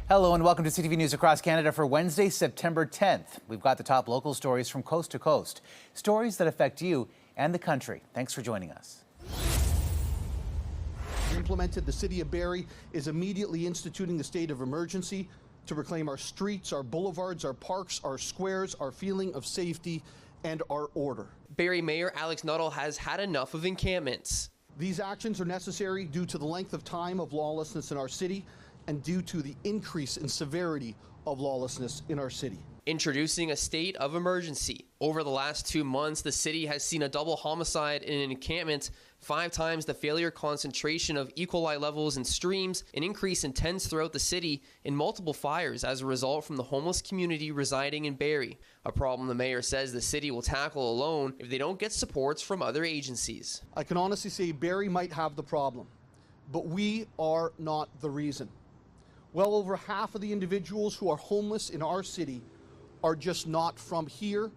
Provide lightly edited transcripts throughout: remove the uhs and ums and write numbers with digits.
Hello and welcome to CTV News Across Canada for Wednesday, September 10th. We've got the top local stories from coast to coast. Stories that affect you and the country. Thanks for joining us. Implemented, the City of Barrie is immediately instituting the state of emergency to reclaim our streets, our boulevards, our parks, our squares, our feeling of safety, and our order. Barrie Mayor Alex Nuttall has had enough of encampments. These actions are necessary due to the length of time of lawlessness in our city and due to the increase in severity of lawlessness in our city. Introducing a state of emergency. Over the last 2 months, the city has seen a double homicide in an encampment, 5 times the failure concentration of E. coli levels in streams, an increase in tents throughout the city, and multiple fires as a result from the homeless community residing in Barrie. A problem the mayor says the city will tackle alone if they don't get supports from other agencies. I can honestly say Barrie might have the problem, but we are not the reason. Well over half of the individuals who are homeless in our city are just not from here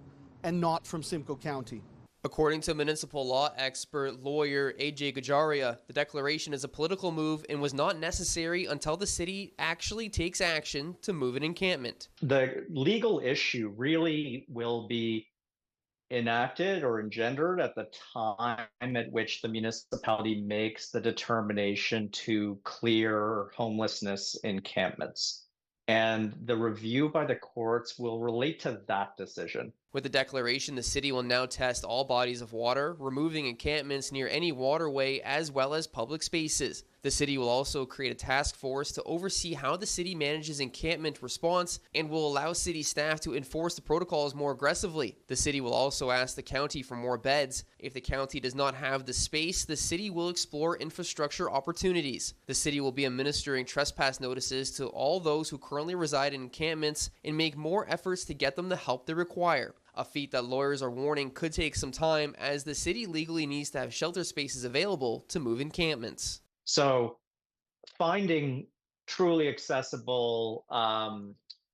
and not from Simcoe County. According to municipal law expert lawyer A.J. Gajaria, the declaration is a political move and was not necessary until the city actually takes action to move an encampment. The legal issue really will be enacted or engendered at the time at which the municipality makes the determination to clear homelessness encampments. And the review by the courts will relate to that decision. With the declaration, the city will now test all bodies of water, removing encampments near any waterway as well as public spaces. The city will also create a task force to oversee how the city manages encampment response and will allow city staff to enforce the protocols more aggressively. The city will also ask the county for more beds. If the county does not have the space, the city will explore infrastructure opportunities. The city will be administering trespass notices to all those who currently reside in encampments and make more efforts to get them the help they require. A feat that lawyers are warning could take some time as the city legally needs to have shelter spaces available to move encampments. So finding truly accessible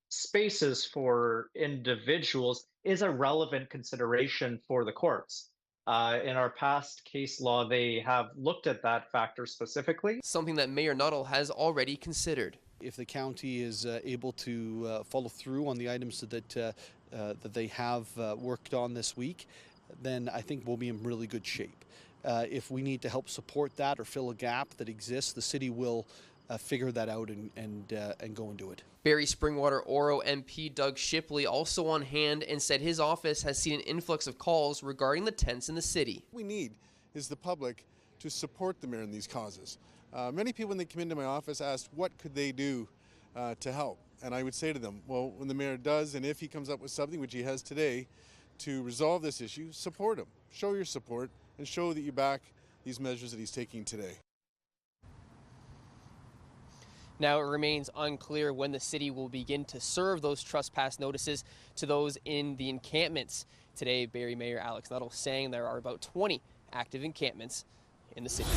spaces for individuals is a relevant consideration for the courts. In our past case law, they have looked at that factor specifically. Something that Mayor Nuttall has already considered. If the county is able to follow through on the items that they have worked on this week, then I think we'll be in really good shape. If we need to help support that or fill a gap that exists, the city will figure that out and go and do it. Barrie Springwater Oro MP Doug Shipley also on hand and said his office has seen an influx of calls regarding the tents in the city. What we need is the public to support the mayor in these causes. Many people when they come into my office ask what could they do to help, and I would say to them, well, when the mayor does and if he comes up with something, which he has today, to resolve this issue, support him. Show your support and show that you back these measures that he's taking today. Now, it remains unclear when the city will begin to serve those trespass notices to those in the encampments. Today, Barrie Mayor Alex Nuttall saying there are about 20 active encampments in the city.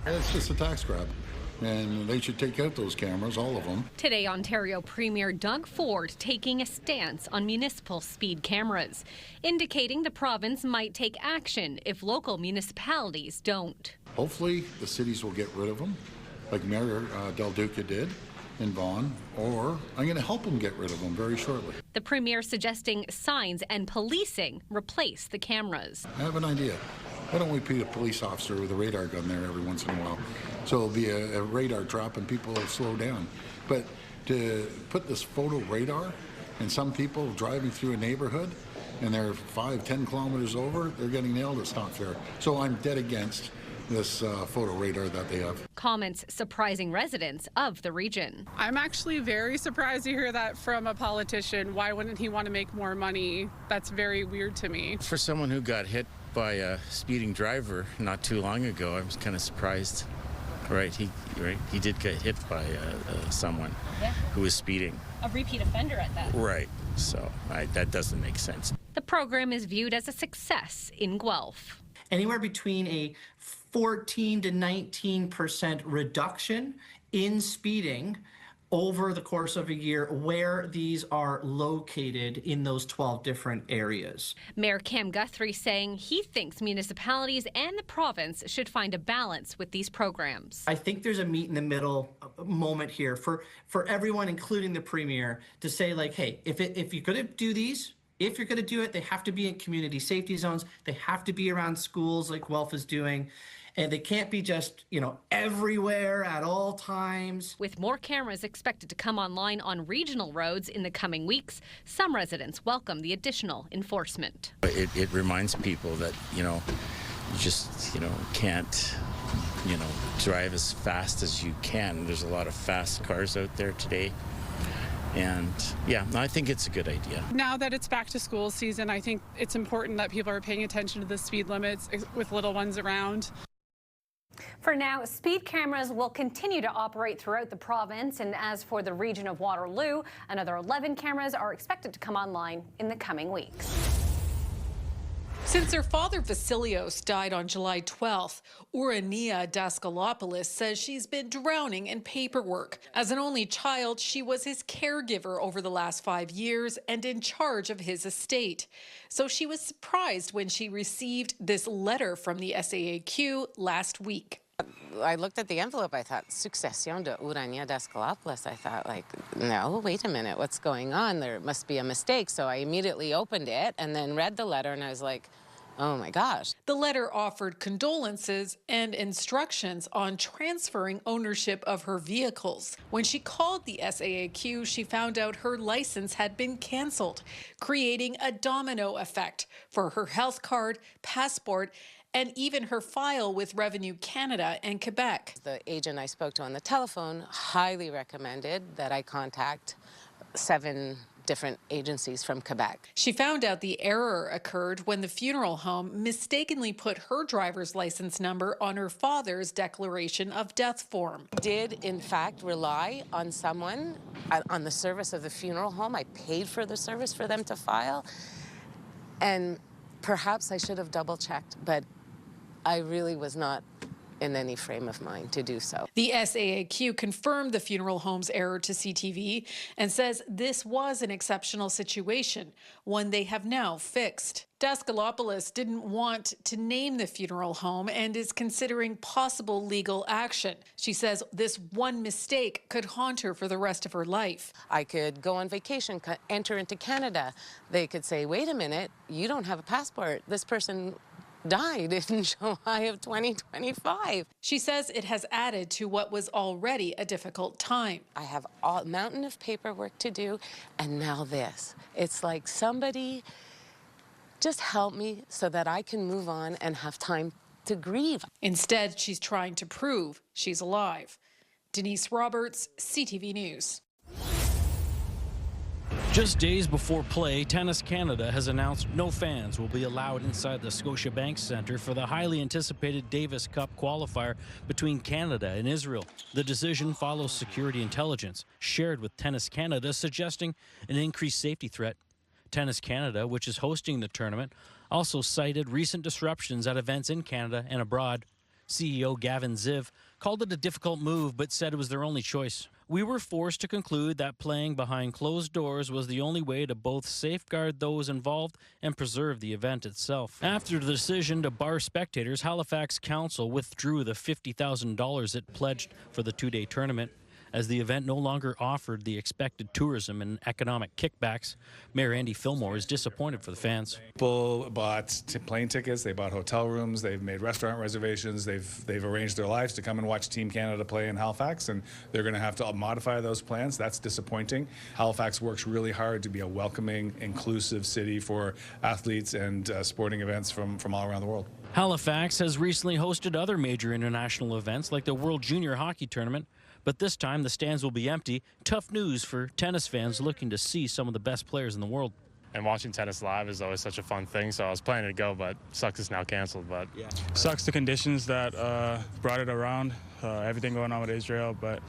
It's just a tax grab, and they should take out those cameras, all of them. Today, Ontario Premier Doug Ford taking a stance on municipal speed cameras, indicating the province might take action if local municipalities don't. Hopefully, the cities will get rid of them, like Mayor Del Duca did in Vaughan, or I'm going to help them get rid of them very shortly. The Premier suggesting signs and policing replace the cameras. I have an idea. Why don't we put a police officer with a radar gun there every once in a while? So it'll be a radar drop and people will slow down. But to put this photo radar and some people driving through a neighborhood and they're 5-10 kilometers over, they're getting nailed, it's not fair. So I'm dead against this photo radar that they have. Comments surprising residents of the region. I'm actually very surprised to hear that from a politician. Why wouldn't he want to make more money? That's very weird to me. For someone who got hit by a speeding driver not too long ago, I was kind of surprised. He did get hit by someone who was speeding. A repeat offender at that. Right, so that doesn't make sense. The program is viewed as a success in Guelph. Anywhere between a 14 to 19% reduction in speeding over the course of a year where these are located in those 12 different areas. Mayor Cam Guthrie saying he thinks municipalities and the province should find a balance with these programs. I think there's a meet in the middle moment here for everyone, including the Premier, to say like, hey, if you're going to do these, if you're going to do it, they have to be in community safety zones. They have to be around schools like Guelph is doing. And they can't be just, everywhere at all times. With more cameras expected to come online on regional roads in the coming weeks, some residents welcome the additional enforcement. It reminds people that, you just, can't, drive as fast as you can. There's a lot of fast cars out there today. And yeah, I think it's a good idea. Now that it's back to school season, I think it's important that people are paying attention to the speed limits with little ones around. For now, speed cameras will continue to operate throughout the province, and as for the region of Waterloo, another 11 cameras are expected to come online in the coming weeks. Since her father Vasilios died on July 12th, Urania Daskalopoulos says she's been drowning in paperwork. As an only child, she was his caregiver over the last 5 years and in charge of his estate. So she was surprised when she received this letter from the SAAQ last week. I looked at the envelope, I thought, Succession de Urania Daskalopoulos. I thought, no, wait a minute, what's going on? There must be a mistake. So I immediately opened it and then read the letter, and I was like, oh my gosh. The letter offered condolences and instructions on transferring ownership of her vehicles. When she called the SAAQ, she found out her license had been canceled, creating a domino effect for her health card, passport, and even her file with Revenue Canada and Quebec. The agent I spoke to on the telephone highly recommended that I contact 7 different agencies from Quebec. She found out the error occurred when the funeral home mistakenly put her driver's license number on her father's declaration of death form. Did, in fact, rely on someone, on the service of the funeral home. I paid for the service for them to file. And perhaps I should have double-checked, but I really was not in any frame of mind to do so. The SAAQ confirmed the funeral home's error to CTV and says this was an exceptional situation, one they have now fixed. Daskalopoulos didn't want to name the funeral home and is considering possible legal action. She says this one mistake could haunt her for the rest of her life. I could go on vacation, enter into Canada. They could say, wait a minute, you don't have a passport. This person died in July of 2025. She says it has added to what was already a difficult time. I have a mountain of paperwork to do, and now this. It's like somebody just help me so that I can move on and have time to grieve. Instead, she's trying to prove she's alive. Denise Roberts, CTV News. Just days before play, Tennis Canada has announced no fans will be allowed inside the Scotiabank Centre for the highly anticipated Davis Cup qualifier between Canada and Israel. The decision follows security intelligence shared with Tennis Canada suggesting an increased safety threat. Tennis Canada, which is hosting the tournament, also cited recent disruptions at events in Canada and abroad. CEO Gavin Ziv called it a difficult move but said it was their only choice. We were forced to conclude that playing behind closed doors was the only way to both safeguard those involved and preserve the event itself. After the decision to bar spectators, Halifax Council withdrew the $50,000 it pledged for the two-day tournament. As the event no longer offered the expected tourism and economic kickbacks, Mayor Andy Fillmore is disappointed for the fans. People bought plane tickets, they bought hotel rooms, they've made restaurant reservations, they've arranged their lives to come and watch Team Canada play in Halifax, and they're going to have to modify those plans. That's disappointing. Halifax works really hard to be a welcoming, inclusive city for athletes and sporting events from all around the world. Halifax has recently hosted other major international events like the World Junior Hockey Tournament, but this time the stands will be empty. Tough news for tennis fans looking to see some of the best players in the world. And watching tennis live is always such a fun thing, so I was planning to go, but sucks it's now canceled. But yeah. Sucks the conditions that brought it around, everything going on with Israel, but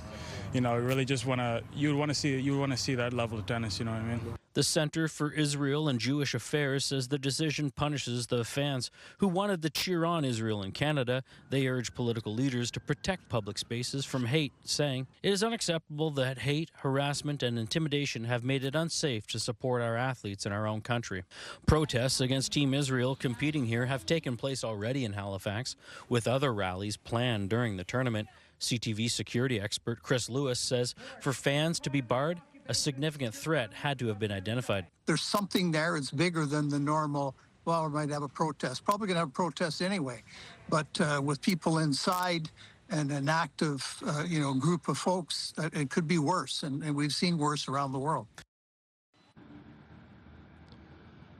you know, really just you want to see that level of tennis, you know what I mean? The Center for Israel and Jewish Affairs says the decision punishes the fans who wanted to cheer on Israel in Canada. They urge political leaders to protect public spaces from hate, saying it is unacceptable that hate, harassment, and intimidation have made it unsafe to support our athletes in our own country. Protests against Team Israel competing here have taken place already in Halifax, with other rallies planned during the tournament. CTV security expert Chris Lewis says for fans to be barred, a significant threat had to have been identified. There's something there. It's bigger than the normal, well, we might have a protest. Probably going to have a protest anyway. But with people inside and an active, group of folks, it could be worse. And we've seen worse around the world.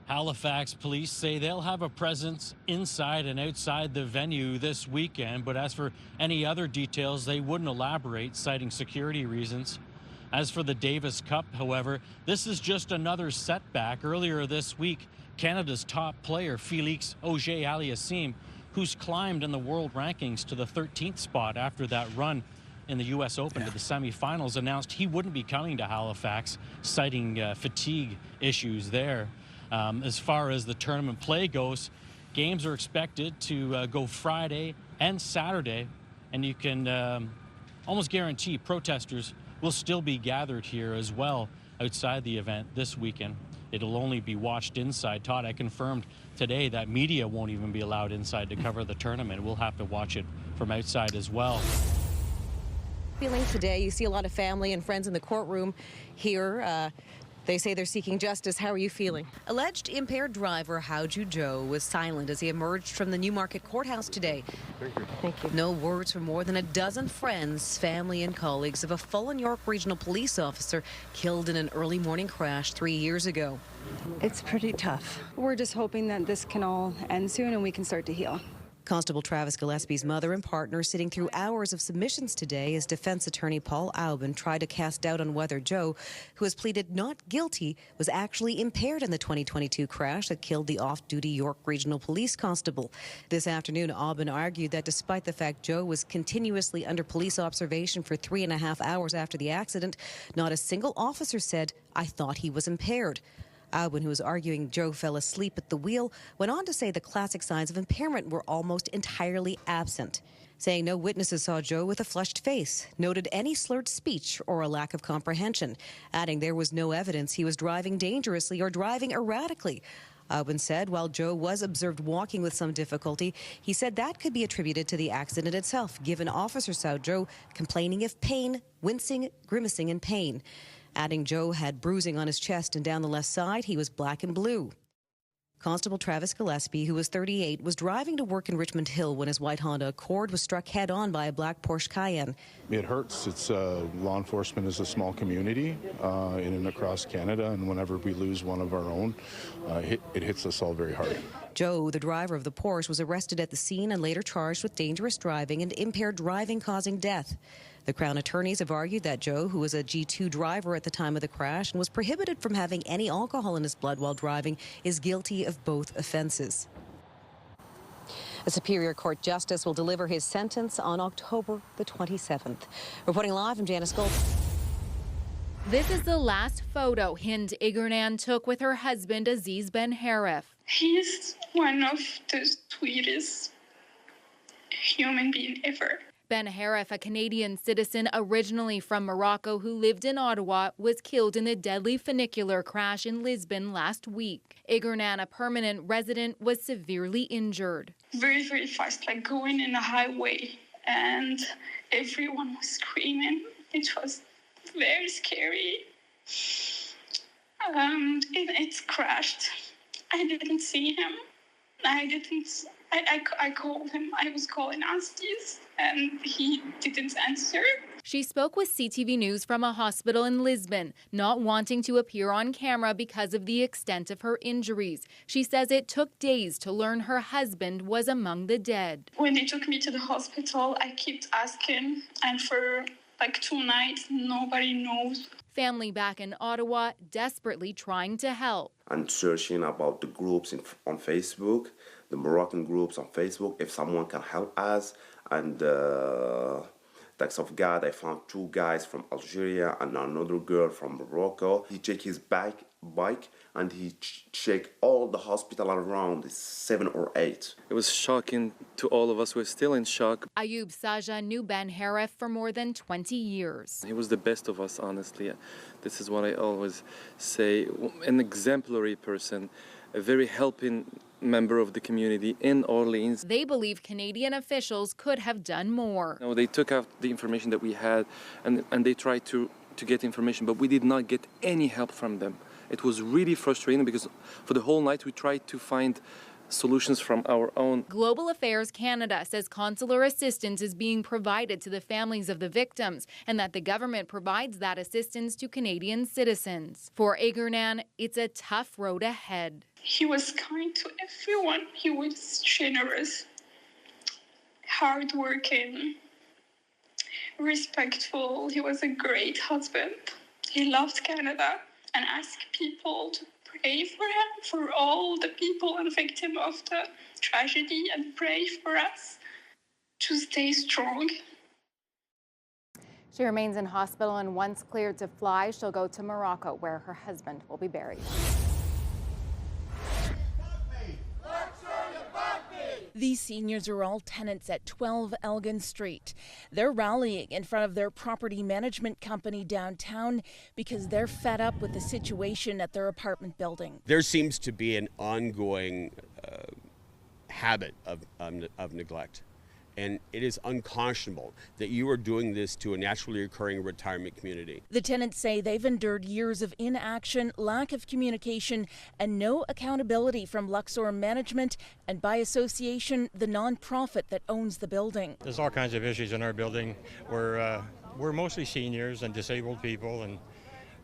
Halifax police say they'll have a presence inside and outside the venue this weekend. But as for any other details, they wouldn't elaborate, citing security reasons. As for the Davis Cup, however, this is just another setback. Earlier this week, Canada's top player, Félix Auger-Aliassime, who's climbed in the world rankings to the 13th spot after that run in the U.S. Open to the semifinals, announced he wouldn't be coming to Halifax, citing fatigue issues there. As far as the tournament play goes, games are expected to go Friday and Saturday, and you can almost guarantee protesters will still be gathered here as well outside the event this weekend. It'll only be watched inside. Todd, I confirmed today that media won't even be allowed inside to cover the tournament. We'll have to watch it from outside as well. Feeling today, you see a lot of family and friends in the courtroom here. They say they're seeking justice. How are you feeling? Alleged impaired driver Howju Joe was silent as he emerged from the Newmarket courthouse today. Thank you. No words from more than a dozen friends, family, and colleagues of a Fulham York Regional Police officer killed in an early morning crash 3 years ago. It's pretty tough. We're just hoping that this can all end soon and we can start to heal. Constable Travis Gillespie's mother and partner sitting through hours of submissions today as defense attorney Paul Aubin tried to cast doubt on whether Joe, who has pleaded not guilty, was actually impaired in the 2022 crash that killed the off-duty York Regional Police Constable. This afternoon, Aubin argued that despite the fact Joe was continuously under police observation for 3.5 hours after the accident, not a single officer said, "I thought he was impaired." Aubin, who was arguing Joe fell asleep at the wheel, went on to say the classic signs of impairment were almost entirely absent, saying no witnesses saw Joe with a flushed face, noted any slurred speech or a lack of comprehension, adding there was no evidence he was driving dangerously or driving erratically. Aubin said while Joe was observed walking with some difficulty, he said that could be attributed to the accident itself, given officers saw Joe complaining of pain, wincing, grimacing in pain. Adding Joe had bruising on his chest and down the left side, he was black and blue. Constable Travis Gillespie, who was 38, was driving to work in Richmond Hill when his white Honda Accord was struck head-on by a black Porsche Cayenne. It hurts. It's law enforcement is a small community in and across Canada, and whenever we lose one of our own, it hits us all very hard. Joe, the driver of the Porsche, was arrested at the scene and later charged with dangerous driving and impaired driving causing death. The Crown attorneys have argued that Joe, who was a G2 driver at the time of the crash and was prohibited from having any alcohol in his blood while driving, is guilty of both offences. A Superior Court justice will deliver his sentence on October the 27th. Reporting live, I'm Janice Gold. This is the last photo Hind Igurnan took with her husband Aziz Ben Harif. He's one of the sweetest human being ever. Ben Harif, a Canadian citizen originally from Morocco who lived in Ottawa, was killed in the deadly funicular crash in Lisbon last week. Igurnan, a permanent resident, was severely injured. Very, very fast, like going in a highway, and everyone was screaming. It was very scary. It crashed. I didn't see him. I called him. I was calling Aziz, and he didn't answer. She spoke with CTV News from a hospital in Lisbon, not wanting to appear on camera because of the extent of her injuries. She says it took days to learn her husband was among the dead. When they took me to the hospital, I kept asking, and for like 2 nights, nobody knows. Family back in Ottawa desperately trying to help. And searching about the groups on Facebook, the Moroccan groups on Facebook, if someone can help us. And thanks of God, I found 2 guys from Algeria and another girl from Morocco. He checked his bike and he checked all the hospital around, 7 or 8. It was shocking to all of us. We're still in shock. Ayub Saja knew Ben Harif for more than 20 years. He was the best of us, honestly. This is what I always say. An exemplary person, a very helping member of the community in Orleans. They believe Canadian officials could have done more. They took out the information that we had and they tried to get information, but we did not get any help from them. It was really frustrating because for the whole night we tried to find solutions from our own. Global Affairs Canada says consular assistance is being provided to the families of the victims and that the government provides that assistance to Canadian citizens. For Igornan, it's a tough road ahead. He was kind to everyone. He was generous, hardworking, respectful. He was a great husband. He loved Canada and asked people to pray for him, for all the people and victims of the tragedy, and pray for us to stay strong. She remains in hospital, and once cleared to fly, she'll go to Morocco, where her husband will be buried. These seniors are all tenants at 12 Elgin Street. They're rallying in front of their property management company downtown because they're fed up with the situation at their apartment building. There seems to be an ongoing habit of neglect. And it is unconscionable that you are doing this to a naturally occurring retirement community. The tenants say they've endured years of inaction, lack of communication, and no accountability from Luxor management and, by association, the nonprofit that owns the building. There's all kinds of issues in our building. We're mostly seniors and disabled people, and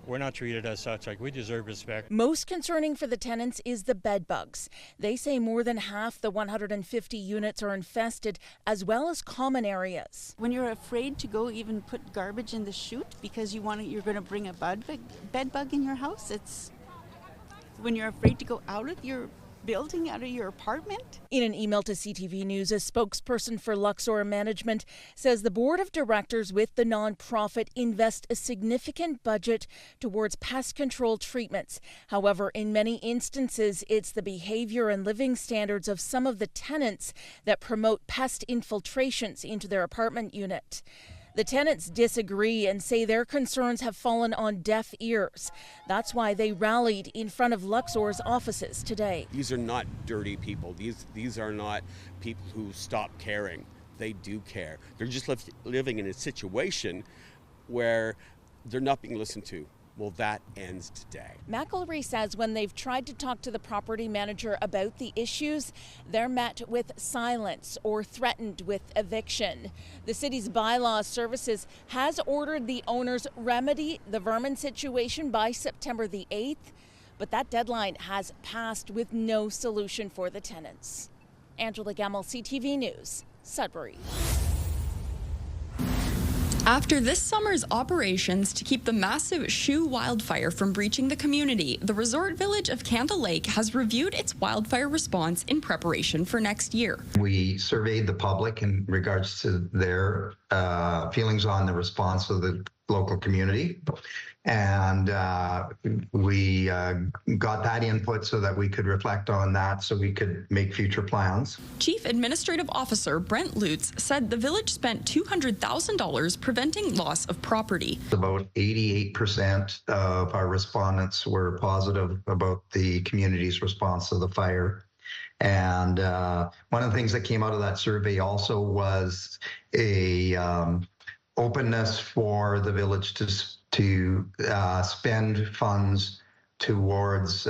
we're not treated as such. Like, we deserve respect. Most concerning for the tenants is the bed bugs. They say more than half the 150 units are infested, as well as common areas. When you're afraid to go even put garbage in the chute because you're going to bring a bed bug in your house, it's when you're afraid to go out of your building, out of your apartment. In an email to CTV News, a spokesperson for Luxor Management says the board of directors with the nonprofit invest a significant budget towards pest control treatments. However, in many instances, it's the behavior and living standards of some of the tenants that promote pest infiltrations into their apartment unit. The tenants disagree and say their concerns have fallen on deaf ears. That's why they rallied in front of Luxor's offices today. These are not dirty people. These are not people who stop caring. They do care. They're just living in a situation where they're not being listened to. Well, that ends today. McElry says when they've tried to talk to the property manager about the issues, they're met with silence or threatened with eviction. The city's bylaw services has ordered the owners remedy the vermin situation by September the 8th, but that deadline has passed with no solution for the tenants. Angela Gemmell, CTV News, Sudbury. After this summer's operations to keep the massive Shoe wildfire from breaching the community, the resort village of Canada Lake has reviewed its wildfire response in preparation for next year. We surveyed the public in regards to their feelings on the response of the local community. And we got that input so that we could reflect on that so we could make future plans. Chief Administrative Officer Brent Lutz said the village spent $200,000 preventing loss of property. About 88% of our respondents were positive about the community's response to the fire. And one of the things that came out of that survey also was a openness for the village to spend funds towards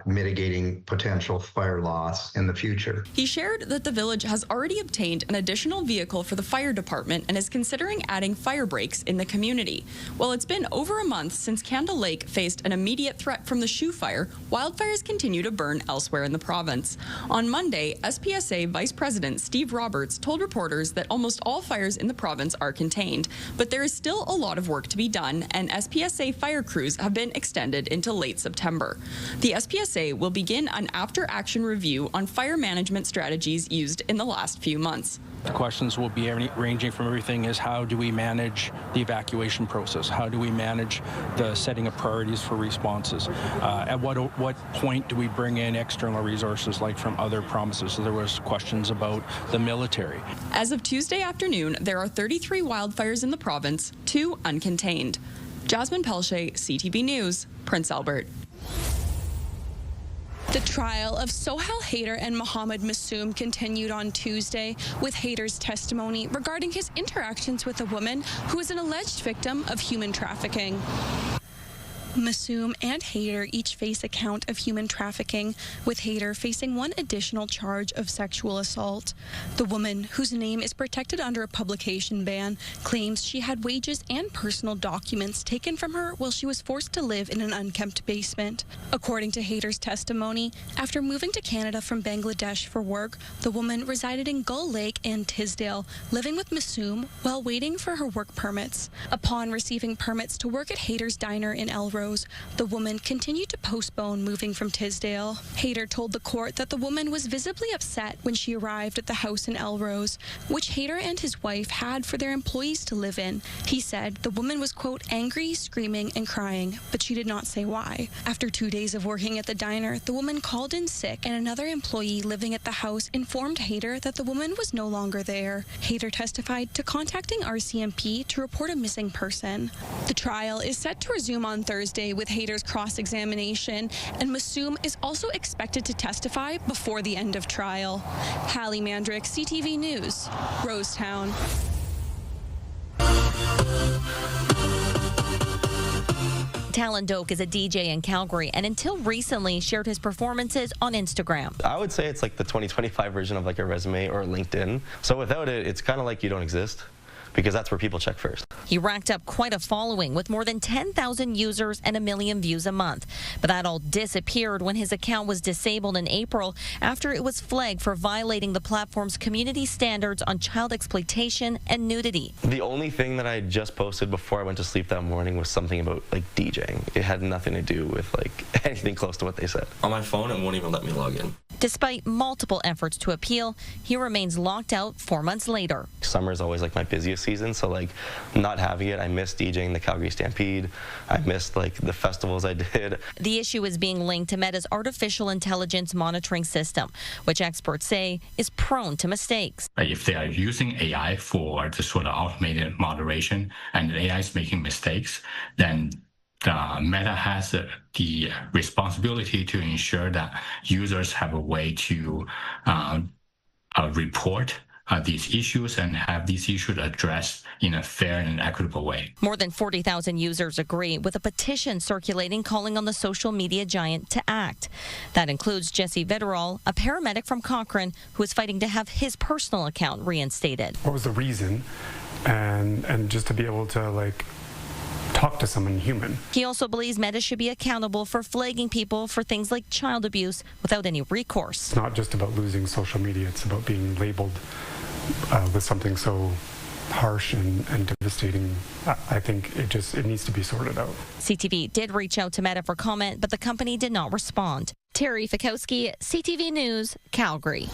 mitigating potential fire loss in the future. He shared that the village has already obtained an additional vehicle for the fire department and is considering adding fire breaks in the community. While it's been over a month since Canada Lake faced an immediate threat from the Shoe fire, wildfires continue to burn elsewhere in the province. On Monday, SPSA Vice President Steve Roberts told reporters that almost all fires in the province are contained, but there is still a lot of work to be done, and SPSA fire crews have been extended into late September. The SPSA will begin an after-action review on fire management strategies used in the last few months. The questions will be ranging from everything is how do we manage the evacuation process? How do we manage the setting of priorities for responses? At what point do we bring in external resources like from other provinces? So there was questions about the military. As of Tuesday afternoon, there are 33 wildfires in the province, 2 uncontained. Jasmine Pelche, CTV News, Prince Albert. The trial of Sohail Haider and Mohamed Massoum continued on Tuesday with Haider's testimony regarding his interactions with a woman who is an alleged victim of human trafficking. Massoum and Haider each face a count of human trafficking, with Haider facing one additional charge of sexual assault. The woman, whose name is protected under a publication ban, claims she had wages and personal documents taken from her while she was forced to live in an unkempt basement. According to Haider's testimony, after moving to Canada from Bangladesh for work, the woman resided in Gull Lake and Tisdale, living with Massoum while waiting for her work permits. Upon receiving permits to work at Haider's diner in Elrose, the woman continued to postpone moving from Tisdale. Haider told the court that the woman was visibly upset when she arrived at the house in Elrose, which Haider and his wife had for their employees to live in. He said the woman was, quote, angry, screaming, and crying, but she did not say why. After 2 days of working at the diner, the woman called in sick, and another employee living at the house informed Haider that the woman was no longer there. Haider testified to contacting RCMP to report a missing person. The trial is set to resume on Thursday with Haider's cross-examination, and Massoum is also expected to testify before the end of trial. Hallie Mandrick, CTV News, Rosetown. Talon Doak is a DJ in Calgary and until recently shared his performances on Instagram. I would say it's like the 2025 version of like a resume or LinkedIn. So without it, it's kind of like you don't exist, because that's where people check first. He racked up quite a following with more than 10,000 users and 1 million views a month. But that all disappeared when his account was disabled in April after it was flagged for violating the platform's community standards on child exploitation and nudity. The only thing that I just posted before I went to sleep that morning was something about like DJing. It had nothing to do with like anything close to what they said. On my phone, it won't even let me log in. Despite multiple efforts to appeal, he remains locked out 4 months later. Summer is always like my busiest season, so like not having it, I missed DJing the Calgary Stampede. I missed like the festivals I did. The issue is being linked to Meta's artificial intelligence monitoring system, which experts say is prone to mistakes. If they are using AI for the sort of automated moderation and the AI is making mistakes, then Meta has the responsibility to ensure that users have a way to report these issues and have these issues addressed in a fair and equitable way. More than 40,000 users agree, with a petition circulating calling on the social media giant to act. That includes Jesse Vitterall, a paramedic from Cochrane, who is fighting to have his personal account reinstated. What was the reason? And just to be able to talk to someone human. He also believes Meta should be accountable for flagging people for things like child abuse without any recourse. It's not just about losing social media, it's about being labeled with something so harsh and devastating. I think it needs to be sorted out. CTV did reach out to Meta for comment, but the company did not respond. Terry Fikowski, CTV News, Calgary.